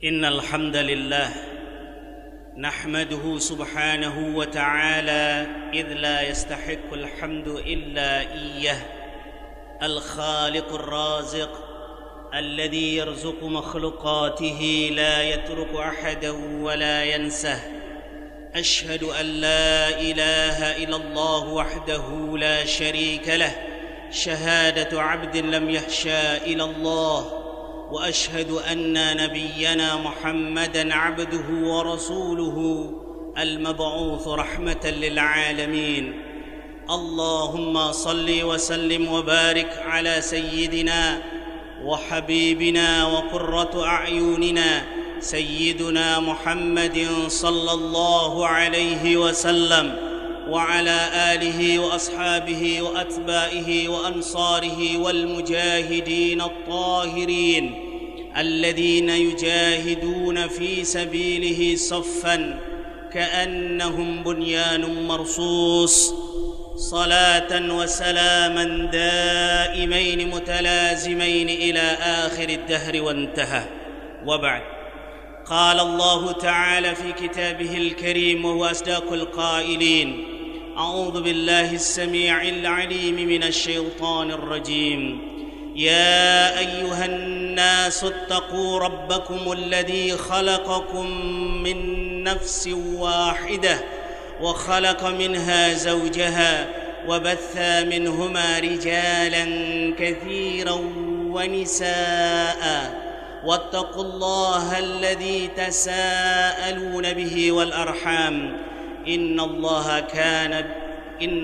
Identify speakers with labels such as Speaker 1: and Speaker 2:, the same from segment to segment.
Speaker 1: إن الحمد لله نحمده سبحانه وتعالى إذ لا يستحق الحمد إلا إياه الخالق الرازق الذي يرزق مخلوقاته لا يترك أحدا ولا ينسه. أشهد أن لا إله إلا الله وحده لا شريك له شهادة عبد لم يخشى إلى الله، وأشهد أن نبينا محمدًا عبده ورسوله المبعوث رحمة للعالمين. اللهم صل وسلم وبارك على سيدنا وحبيبنا وقرة أعيننا سيدنا محمد صلى الله عليه وسلم وعلى آله وأصحابه وأتباعه وأنصاره والمجاهدين الطاهرين الذين يجاهدون في سبيله صفا كأنهم بنيان مرصوص، صلاة وسلاما دائمين متلازمين إلى آخر الدهر وانتهى. وبعد، قال الله تعالى في كتابه الكريم وهو أصدق القائلين: أعوذ بالله السميع العليم من الشيطان الرجيم. يا أيها الناس اتقوا ربكم الذي خلقكم من نفس واحدة وخلق منها زوجها وبث منهما رجالا كثيرا ونساء واتقوا الله الذي تساءلون به والأرحام إن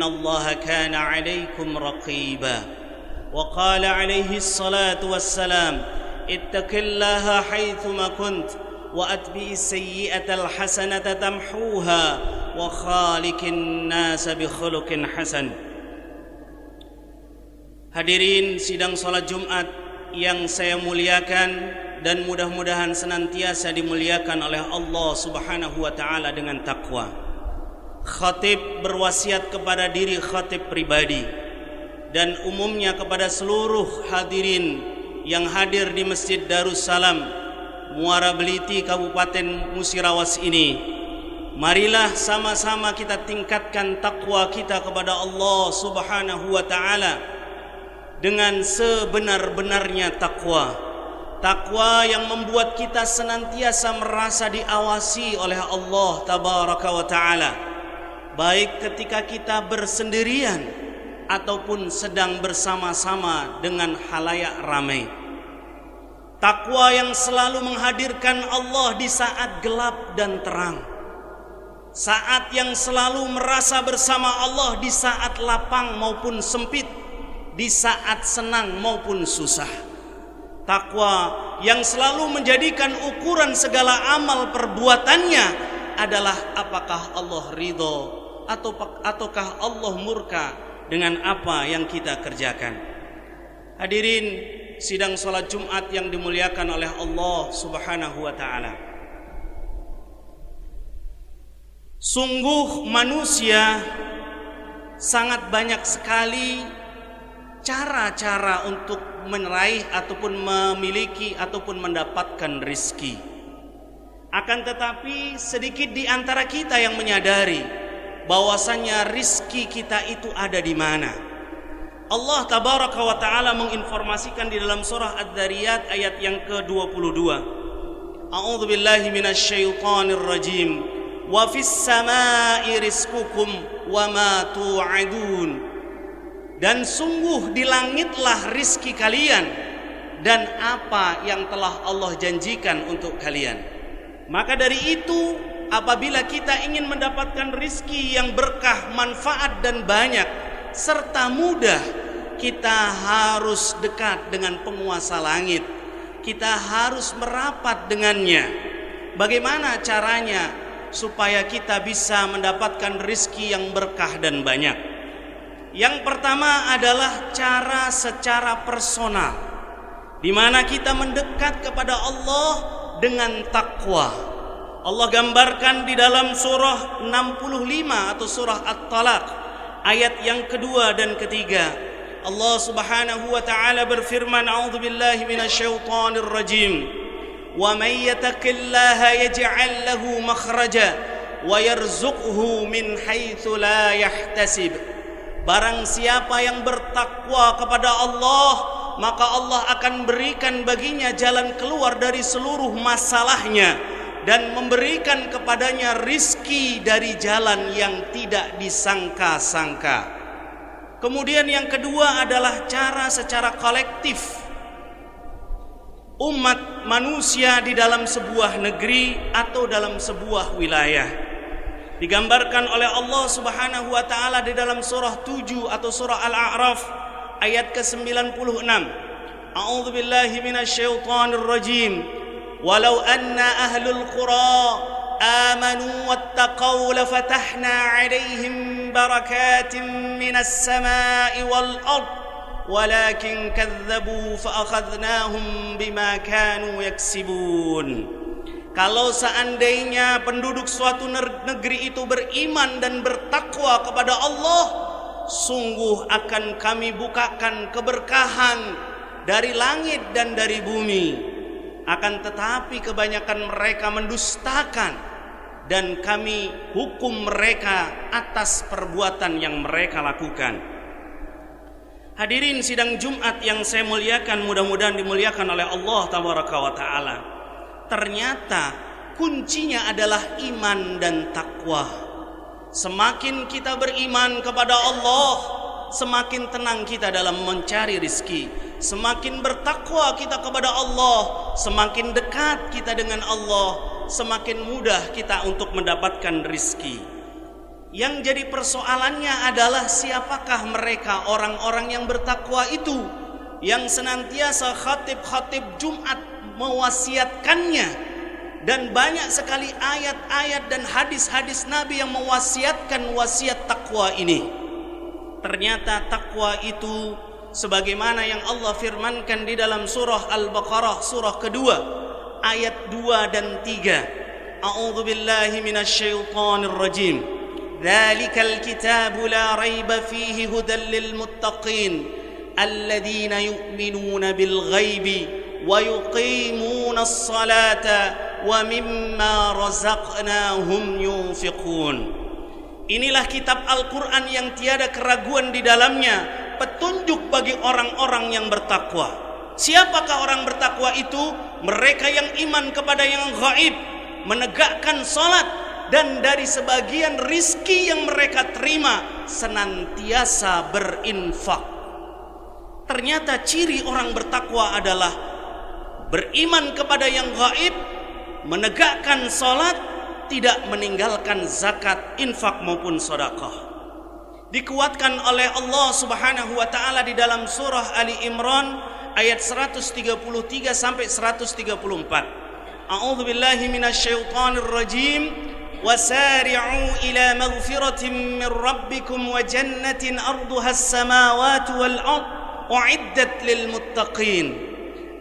Speaker 1: الله كان عليكم رقيبا. وقال عليه الصلاة والسلام: اتق الله حيثما كنت وأتبع السيئة الحسنة تمحوها وخالق الناس بخلق حسن. Hadirin sidang salat Jumat yang saya muliakan dan mudah-mudahan senantiasa dimuliakan oleh Allah Subhanahu wa taala dengan takwa. Khatib berwasiat kepada diri khatib pribadi dan umumnya kepada seluruh hadirin yang hadir di Masjid Darussalam Muara Beliti Kabupaten Musirawas ini. Marilah sama-sama kita tingkatkan takwa kita kepada Allah Subhanahu wa taala dengan sebenar-benarnya takwa. Takwa yang membuat kita senantiasa merasa diawasi oleh Allah Tabaraka wa Ta'ala, baik ketika kita bersendirian ataupun sedang bersama-sama dengan khalayak ramai. Takwa yang selalu menghadirkan Allah di saat gelap dan terang, saat yang selalu merasa bersama Allah di saat lapang maupun sempit, di saat senang maupun susah. Takwa yang selalu menjadikan ukuran segala amal perbuatannya adalah apakah Allah ridho ataukah Allah murka dengan apa yang kita kerjakan. Hadirin sidang salat Jumat yang dimuliakan oleh Allah Subhanahu wa taala. Sungguh manusia sangat banyak sekali cara-cara untuk meraih ataupun memiliki ataupun mendapatkan rizki. Akan tetapi sedikit di antara kita yang menyadari bahwasanya rizki kita itu ada di mana. Allah Tabaraka wa Ta'ala menginformasikan di dalam surah Ad-Dariyat ayat yang ke-22. A'udzu billahi minasyaitonir rajim. Wa fis samaa'i rizqukum wa ma tu'adun. Dan sungguh di langitlah rizki kalian dan apa yang telah Allah janjikan untuk kalian. Maka dari itu, apabila kita ingin mendapatkan rizki yang berkah, manfaat dan banyak serta mudah, kita harus dekat dengan penguasa langit. Kita harus merapat dengannya. Bagaimana caranya supaya kita bisa mendapatkan rizki yang berkah dan banyak? Yang pertama adalah cara secara personal, di mana kita mendekat kepada Allah dengan takwa. Allah gambarkan di dalam surah 65 atau surah At-Talaq ayat yang kedua dan ketiga. Allah Subhanahu wa taala berfirman, a'udzubillahi minasyaitonir rajim. wa may yattaqillaha yaj'al lahu makhraja wa yarzuqhu min haitsu la yahtasib. Barang siapa yang bertakwa kepada Allah, maka Allah akan berikan baginya jalan keluar dari seluruh masalahnya dan memberikan kepadanya rizki dari jalan yang tidak disangka-sangka. Kemudian yang kedua adalah cara secara kolektif umat manusia di dalam sebuah negeri atau dalam sebuah wilayah. Digambarkan oleh Allah Subhanahu wa taala di dalam surah 7 atau surah Al-A'raf ayat ke-96. A'udzu billahi minasyaitonir rajim. Walau anna ahlul qura amanu wattaqaw lafatahna 'alaihim barakatin minas samai wal ard walakin kadzdzabu faakhadnahum bima kanu yaksibun. Kalau seandainya penduduk suatu negeri itu beriman dan bertakwa kepada Allah, sungguh akan kami bukakan keberkahan dari langit dan dari bumi. Akan tetapi kebanyakan mereka mendustakan dan kami hukum mereka atas perbuatan yang mereka lakukan. Hadirin sidang Jumat yang saya muliakan, mudah-mudahan dimuliakan oleh Allah Tabaraka wa Ta'ala. Ternyata kuncinya adalah iman dan takwa. Semakin kita beriman kepada Allah, semakin tenang kita dalam mencari rizki. Semakin bertakwa kita kepada Allah, semakin dekat kita dengan Allah, semakin mudah kita untuk mendapatkan rizki. Yang jadi persoalannya adalah siapakah mereka orang-orang yang bertakwa itu, yang senantiasa khatib-khatib Jumat mewasiatkannya, dan banyak sekali ayat-ayat dan hadis-hadis Nabi yang mewasiatkan wasiat takwa ini. Ternyata takwa itu sebagaimana yang Allah firmankan di dalam surah Al-Baqarah surah kedua ayat 2 dan 3. A'udzu billahi minasyaitonir rajim. Dzalikal kitabu la raiba fihi hudal lil muttaqin alladzina yu'minuna bil ghaibi wa yuqimuna as-salata wa mimma razaqnahum yunfiqun. Inilah kitab Al-Quran yang tiada keraguan di dalamnya, petunjuk bagi orang-orang yang bertakwa. Siapakah orang bertakwa itu? Mereka yang iman kepada yang gaib, menegakkan salat, dan dari sebagian rizki yang mereka terima senantiasa berinfak. Ternyata ciri orang bertakwa adalah beriman kepada yang gaib, menegakkan salat, tidak meninggalkan zakat, infak maupun sedekah. Dikuatkan oleh Allah Subhanahu wa taala di dalam surah Ali Imran ayat 133 sampai 134. A'udzu billahi minasyaitonir rajim. Wasari'u ila maghfiratin min rabbikum wa jannatin arduha as-samawati wal ard u'iddat lil muttaqin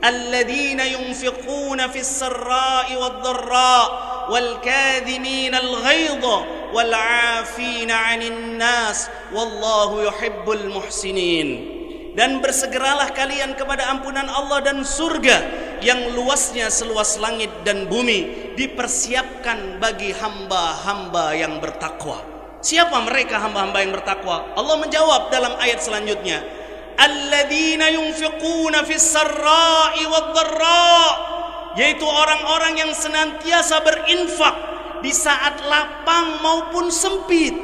Speaker 1: alladhina yunfiquna fis sarra'i wad dharra wal kadhimina al ghaidha wal 'afina 'anil nas wallahu yuhibbul muhsinin. Dan bersegeralah kalian kepada ampunan Allah dan surga yang luasnya seluas langit dan bumi, dipersiapkan bagi hamba-hamba yang bertakwa. Siapa mereka hamba-hamba yang bertakwa? Allah menjawab dalam ayat selanjutnya, alladzina yunfiquna fis sarra'i wad dharra, yaitu orang-orang yang senantiasa berinfak di saat lapang maupun sempit.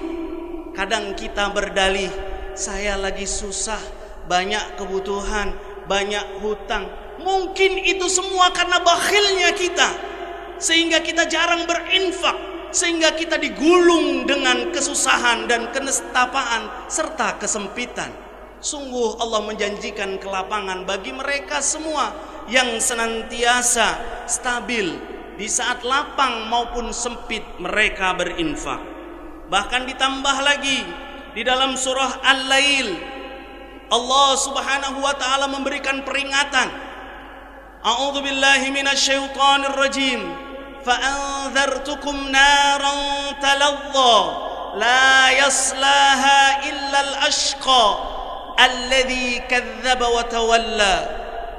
Speaker 1: Kadang kita berdalih, saya lagi susah, banyak kebutuhan, banyak hutang. Mungkin itu semua karena bakhilnya kita, sehingga kita jarang berinfak, sehingga kita digulung dengan kesusahan dan kenestapaan serta kesempitan. Sungguh Allah menjanjikan kelapangan bagi mereka semua yang senantiasa stabil di saat lapang maupun sempit mereka berinfak. Bahkan ditambah lagi di dalam surah Al-Lail, Allah Subhanahu wa taala memberikan peringatan. A'udzu billahi minasyaitonir rajim. Fa'anzartukum naran talazza la yaslaha illa al-ashqa alladhi kadzdzaba wa tawalla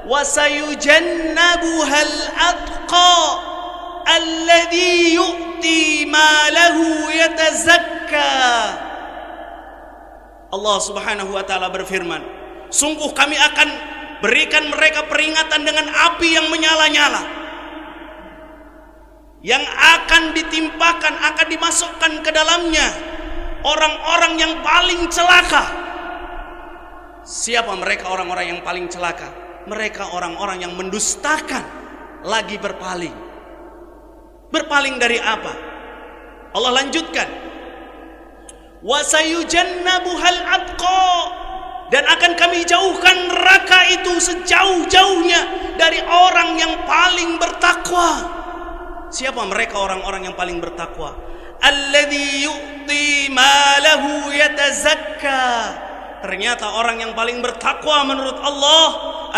Speaker 1: wa sayujannabuhal atqa alladhi yu'ti malahu yatazakka. Allah Subhanahu wa taala berfirman, sungguh kami akan berikan mereka peringatan dengan api yang menyala-nyala, yang akan ditimpakan, akan dimasukkan ke dalamnya orang-orang yang paling celaka. Siapa mereka orang-orang yang paling celaka? Mereka orang-orang yang mendustakan lagi berpaling. Berpaling dari apa? Allah lanjutkan, wa sayujannabuhal atqa, dan akan kami jauhkan neraka itu sejauh-jauhnya dari orang yang paling bertakwa. Siapa mereka orang-orang yang paling bertakwa? Alladzi yu'ti malahu yatazakka. Ternyata orang yang paling bertakwa menurut Allah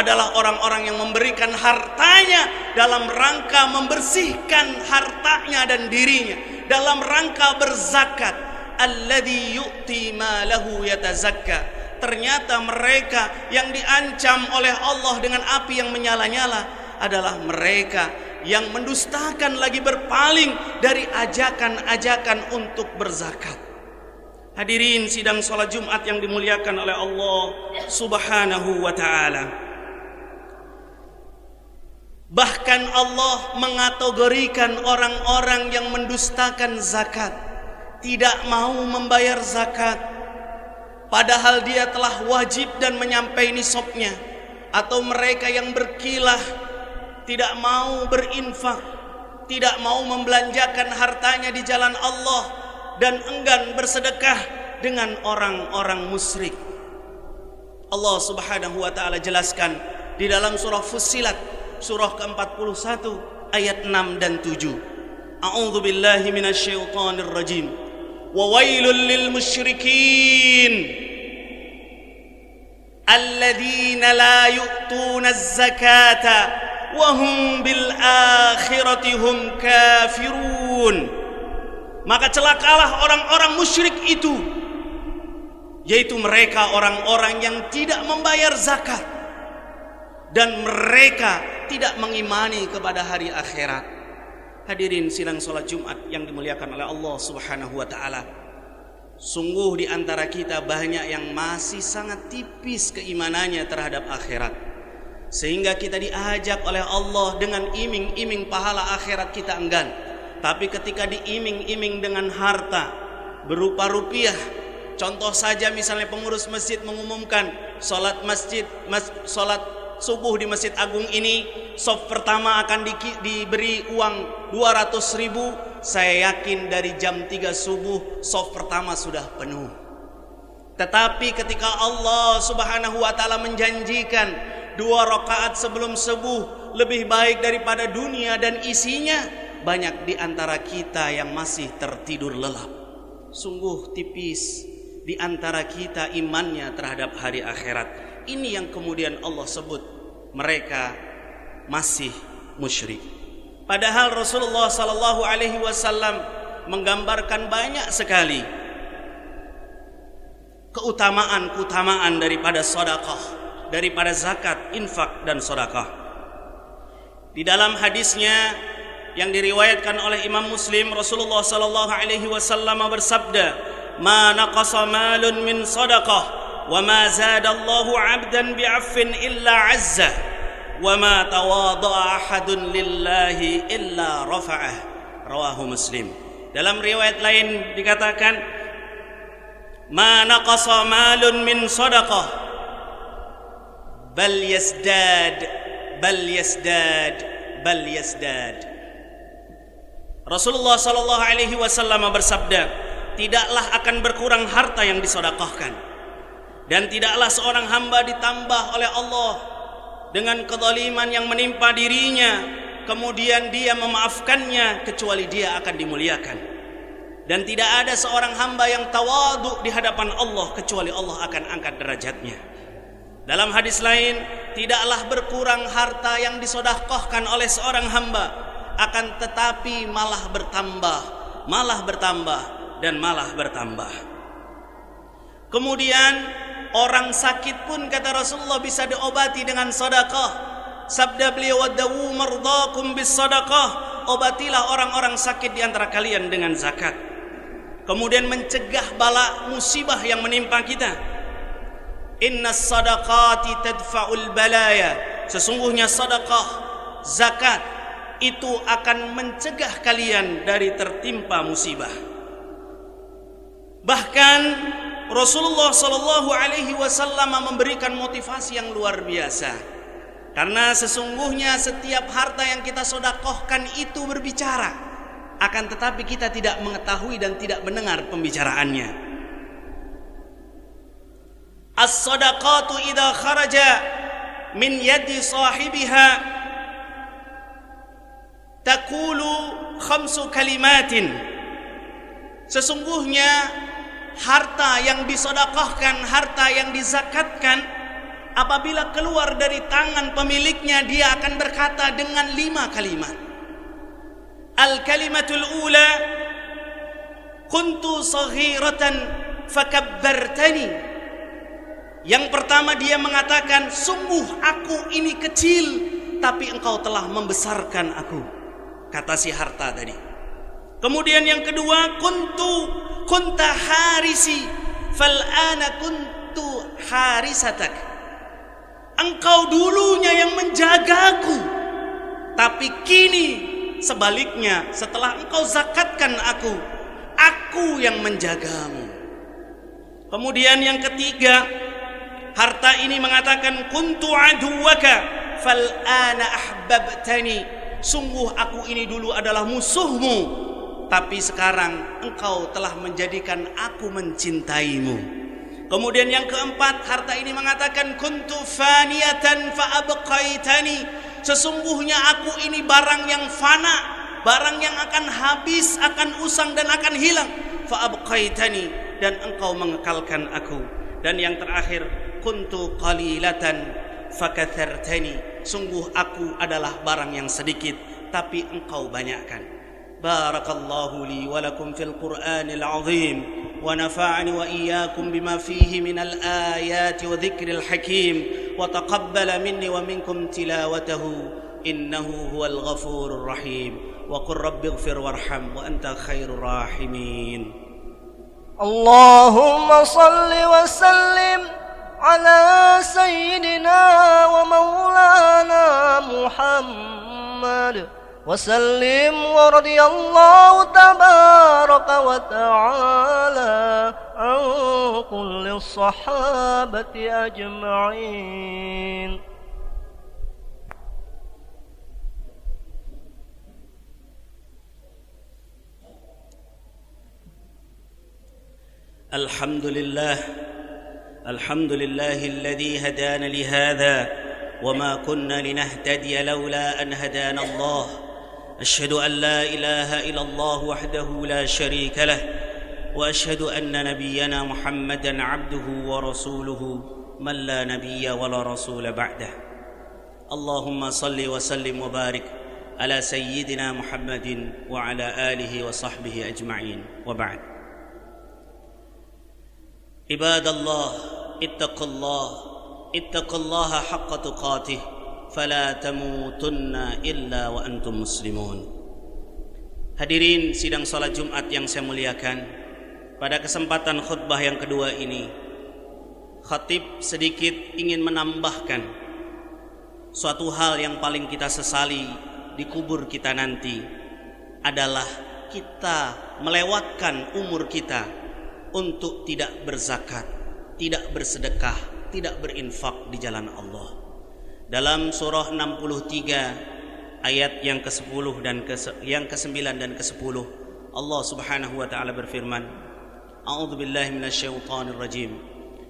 Speaker 1: adalah orang-orang yang memberikan hartanya dalam rangka membersihkan hartanya dan dirinya, dalam rangka berzakat. Alladzi yu'ti malahu yatazakka. Ternyata mereka yang diancam oleh Allah dengan api yang menyala-nyala adalah mereka yang mendustakan lagi berpaling dari ajakan-ajakan untuk berzakat. Hadirin sidang salat Jumat yang dimuliakan oleh Allah Subhanahu wa taala. Bahkan Allah mengategorikan orang-orang yang mendustakan zakat, tidak mau membayar zakat, padahal dia telah wajib dan menyampai nisabnya, atau mereka yang berkilah, tidak mau berinfak, tidak mau membelanjakan hartanya di jalan Allah, dan enggan bersedekah dengan orang-orang musyrik. Allah Subhanahu wa taala jelaskan di dalam surah Fussilat, surah ke-41 ayat 6 dan 7. A'udzu billahi minasyaitonir rajim. Wa wailul lil musyrikin alladzina la yu'tuna az-zakata wa hum bil akhirati hum kafirun. Maka celakalah orang-orang musyrik itu, yaitu mereka orang-orang yang tidak membayar zakat dan mereka tidak mengimani kepada hari akhirat. Hadirin sidang salat Jumat yang dimuliakan oleh Allah Subhanahu wa taala. Sungguh di antara kita banyak yang masih sangat tipis keimanannya terhadap akhirat, sehingga kita diajak oleh Allah dengan iming-iming pahala akhirat kita enggan. Tapi ketika diiming-iming dengan harta berupa rupiah, contoh saja misalnya pengurus masjid mengumumkan salat subuh di Masjid Agung ini, shaf pertama akan diberi uang 200.000. Saya yakin dari jam 3 subuh shaf pertama sudah penuh. Tetapi ketika Allah Subhanahu wa taala menjanjikan 2 rakaat sebelum subuh lebih baik daripada dunia dan isinya, banyak di antara kita yang masih tertidur lelap. Sungguh tipis di antara kita imannya terhadap hari akhirat. Ini yang kemudian Allah sebut mereka masih musyrik. Padahal Rasulullah sallallahu alaihi wasallam menggambarkan banyak sekali keutamaan daripada sedekah, daripada zakat, infak dan sedekah. Di dalam hadisnya yang diriwayatkan oleh Imam Muslim, Rasulullah sallallahu alaihi wasallam bersabda, "Ma naqasa malun min sadaqah, wa ma zada Allahu 'abdan bi'affin illa 'azza, wa ma tawadda'a ahadun lillahi illa rafa'ah." Rawahu Muslim. Dalam riwayat lain dikatakan, "Ma naqasa malun min sadaqah, bal yazdad, bal yazdad, bal yazdad." Rasulullah sallallahu alaihi wasallam bersabda, tidaklah akan berkurang harta yang disedekahkan, dan tidaklah seorang hamba ditambah oleh Allah dengan kezaliman yang menimpa dirinya kemudian dia memaafkannya, kecuali dia akan dimuliakan. Dan tidak ada seorang hamba yang tawadhu di hadapan Allah kecuali Allah akan angkat derajatnya. Dalam hadis lain, tidaklah berkurang harta yang disedekahkan oleh seorang hamba, akan tetapi malah bertambah, malah bertambah, dan malah bertambah. Kemudian orang sakit pun kata Rasulullah bisa diobati dengan sedekah, Sabda beliau, wadawu mardakum bis sadaqah, obatilah orang-orang sakit di antara kalian dengan zakat. Kemudian mencegah bala musibah yang menimpa kita. Innas sadaqati tadfa'ul balaya, sesungguhnya sedekah, zakat itu akan mencegah kalian dari tertimpa musibah. Bahkan Rasulullah sallallahu alaihi wasallam memberikan motivasi yang luar biasa. Karena sesungguhnya setiap harta yang kita sedekahkan itu berbicara, akan tetapi kita tidak mengetahui dan tidak mendengar pembicaraannya. As-sadaqatu idza kharaja min yadi sahibiha taqulu khamsu kalimatin. Sesungguhnya harta yang disedekahkan, harta yang dizakatkan, apabila keluar dari tangan pemiliknya, dia akan berkata dengan 5 kalimat. Al-kalimatul ula, kuntu saghiratan fakabbartani. Yang pertama dia mengatakan, sungguh aku ini kecil, tapi engkau telah membesarkan aku, kata si harta tadi. Kemudian yang kedua, kunta harisi fal'ana kuntu harisatak. Engkau dulunya yang menjagaku, tapi kini sebaliknya, setelah engkau zakatkan aku yang menjagamu. Kemudian yang ketiga, harta ini mengatakan, kuntu aduwaka fal'ana ahbabtani. Sungguh aku ini dulu adalah musuhmu, tapi sekarang engkau telah menjadikan aku mencintaimu. Kemudian yang keempat, harta ini mengatakan, kuntu faniyatan fa'abqaitani. Sesungguhnya aku ini barang yang fana, barang yang akan habis, akan usang dan akan hilang. Fa'abqaitani, dan engkau mengekalkan aku. Dan yang terakhir, kuntu qalilatan fakathartani. Sungguh aku adalah barang yang sedikit, tapi engkau banyakkan. Barakallahu li wa lakum fil Qur'anil azim, wa nafa'ani wa iyyakum bima fihi minal ayati wa dhikril hakim, wa taqabbala minni wa minkum tilawatahu innahu huwal ghafurur rahim. Wa qur rabbighfir warham wa anta khairur rahimin.
Speaker 2: Allahumma salli wa sallim ala sayyidina wa maulana Muhammad وسلم ورضي الله تبارك وتعالى عن كل الصحابة أجمعين.
Speaker 1: الحمد لله الذي هدانا لهذا وما كنا لنهتدي لولا أن هدانا الله. أشهد أن لا إله إلا الله وحده لا شريك له، وأشهد أن نبينا محمدا عبده ورسوله من لا نبي ولا رسول بعده. اللهم صل وسلم وبارك على سيدنا محمد وعلى آله وصحبه أجمعين، وبعد. عباد الله، اتقوا الله حق تقاته فلا تموتن إلا وأنتم مسلمون. Hadirin sidang salat Jumat yang saya muliakan, pada kesempatan khutbah yang kedua ini, khatib sedikit ingin menambahkan suatu hal yang paling kita sesali di kubur kita nanti adalah kita melewatkan umur kita untuk tidak berzakat, tidak bersedekah, tidak berinfak di jalan Allah. Dalam surah 63 ayat yang ke-10 dan yang ke-9 dan ke-10, Allah Subhanahu wa taala berfirman, A'udzu billahi minasyaitonir rajim.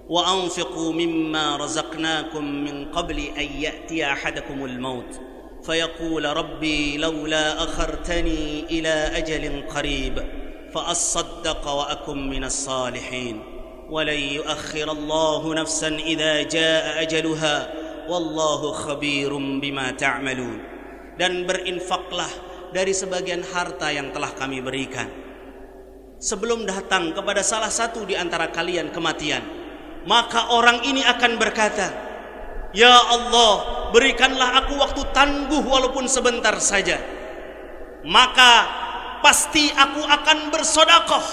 Speaker 1: Wa anfiqu mimma razaqnakum min qabli an ya'tiya ahadakumul maut fayaqul rabbi laula akhartani ila ajalin qarib fa asaddaqa wa akum minas salihin wa lan yu'akhkhirallahu nafsan idza jaa ajaluha wallahu khabirum bima ta'malun. Dan berinfaklah dari sebagian harta yang telah kami berikan sebelum datang kepada salah satu di antara kalian kematian. Maka orang ini akan berkata, Ya Allah, berikanlah aku waktu tangguh walaupun sebentar saja. Maka pasti aku akan bersedekah,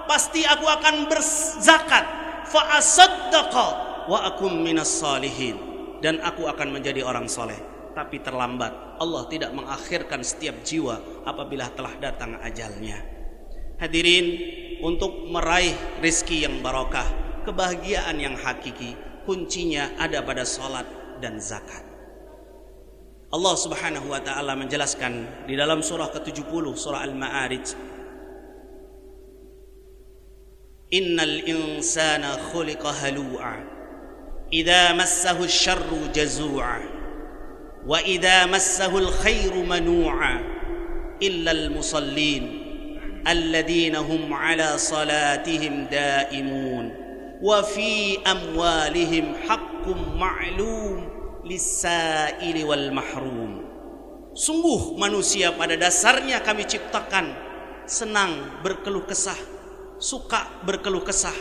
Speaker 1: pasti aku akan berzakat. Fa asaddaqa wa akum minas salihin, dan aku akan menjadi orang soleh. Tapi terlambat. Allah tidak mengakhirkan setiap jiwa apabila telah datang ajalnya. Hadirin, untuk meraih rizki yang barokah, kebahagiaan yang hakiki, kuncinya ada pada salat dan zakat. Allah Subhanahu wa taala menjelaskan di dalam surah ke-70 surah Al-Ma'arij, Innal insana khuliqa halu'a idza massahu asy-syarru jazu'a wa idza massahu al-khairu manu'a illa al-musallin alladhina hum 'ala salatihim daimun wa fi amwalihim haqqun ma'lum lis-sa'ili wal mahrum. Sungguh manusia pada dasarnya kami ciptakan senang berkeluh kesah, suka berkeluh kesah,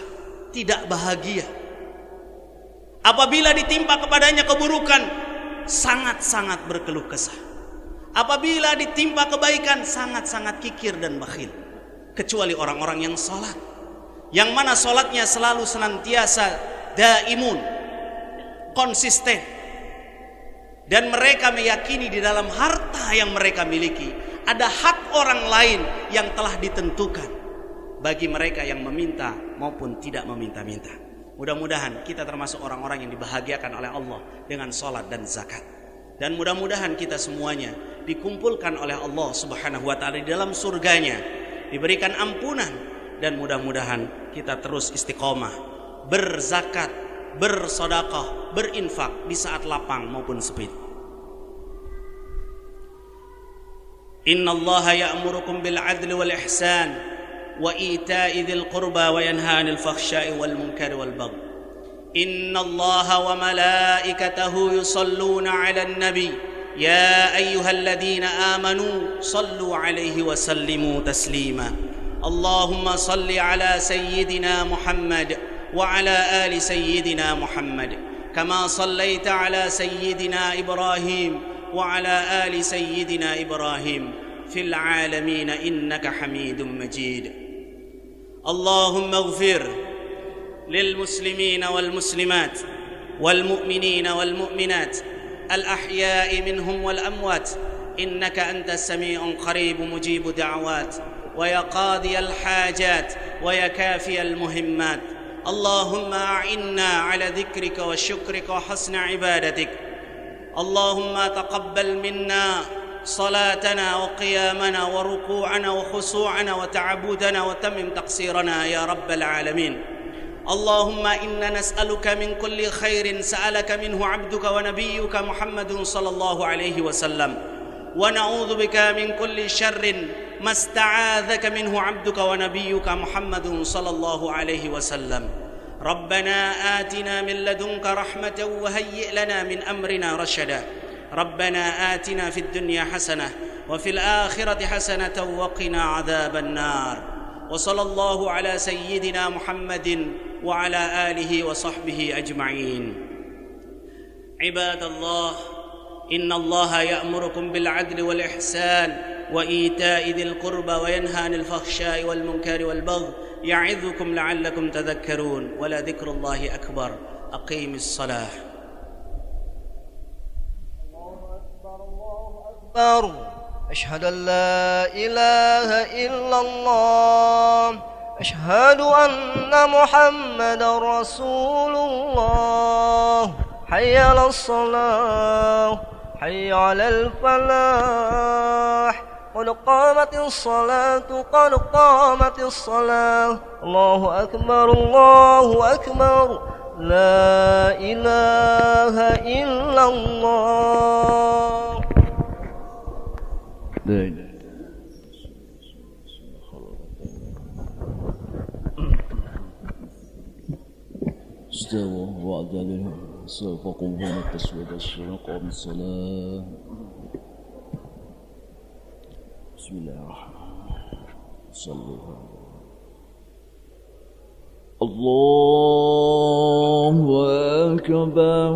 Speaker 1: tidak bahagia. Apabila ditimpa kepadanya keburukan, sangat-sangat berkeluh kesah. Apabila ditimpa kebaikan, sangat-sangat kikir dan bakhil. Kecuali orang-orang yang salat, yang mana salatnya selalu senantiasa daimun, konsisten, dan mereka meyakini di dalam harta yang mereka miliki ada hak orang lain yang telah ditentukan bagi mereka yang meminta maupun tidak meminta-minta. Mudah-mudahan kita termasuk orang-orang yang dibahagiakan oleh Allah dengan salat dan zakat. Dan mudah-mudahan kita semuanya dikumpulkan oleh Allah Subhanahu wa taala di dalam surganya, diberikan ampunan, dan mudah-mudahan kita terus istiqomah berzakat, bersedekah, berinfak di saat lapang maupun sempit. Innallaha ya'murukum bil 'adli wal ihsan wa ita'i dzil qurba wa yanha 'anil fakhsya'i wal munkari wal baghi. Innallaha wa malaikatahu yusalluna 'alan nabi ya ayyuhalladzina amanu sallu 'alaihi wa sallimu taslima. Allahumma salli 'ala sayyidina Muhammad وعلى آل سيدنا محمد كما صليت على سيدنا إبراهيم وعلى آل سيدنا إبراهيم في العالمين إنك حميد مجيد. اللهم اغفر للمسلمين والمسلمات والمؤمنين والمؤمنات الأحياء منهم والأموات إنك أنت السميع قريب مجيب دعوات ويا قاضي الحاجات ويا كافي المهمات. اللهم أعنا على ذكرك وشكرك وحسن عبادتك. اللهم تقبل منا صلاتنا وقيامنا وركوعنا وخشوعنا وتعبدنا وتمم تقصيرنا يا رب العالمين. اللهم إنا نسألك من كل خير سألك منه عبدك ونبيك محمد صلى الله عليه وسلم ونعوذ بك من كل شر ما استعاذك منه عبدك ونبيك محمد صلى الله عليه وسلم. ربنا آتنا من لدنك رحمة وهيئ لنا من أمرنا رشدا. ربنا آتنا في الدنيا حسنة وفي الآخرة حسنة وقنا عذاب النار. وصلى الله على سيدنا محمد وعلى آله وصحبه أجمعين. عباد الله، إن الله يأمركم بالعدل والإحسان وإيتاء ذي القربى وينهى عن الفحشاء والمنكر والبغي يعظكم لعلكم تذكرون ولذكر الله أكبر. أقيم الصلاة.
Speaker 2: الله أكبر الله أكبر. أشهد أن لا إله إلا الله. أشهد أن محمدا رسول الله. حي على الصلاة، حي على الفلاح، قد قامت الصلاة، قد قامت الصلاة. الله أكبر الله أكبر. لا إله إلا الله.
Speaker 3: لا إله. استوى واعتدلوا سوف قوم التسويد الشرق بالصلاة. بسم الله الرحمن الرحيم. صلوا الله أكبر.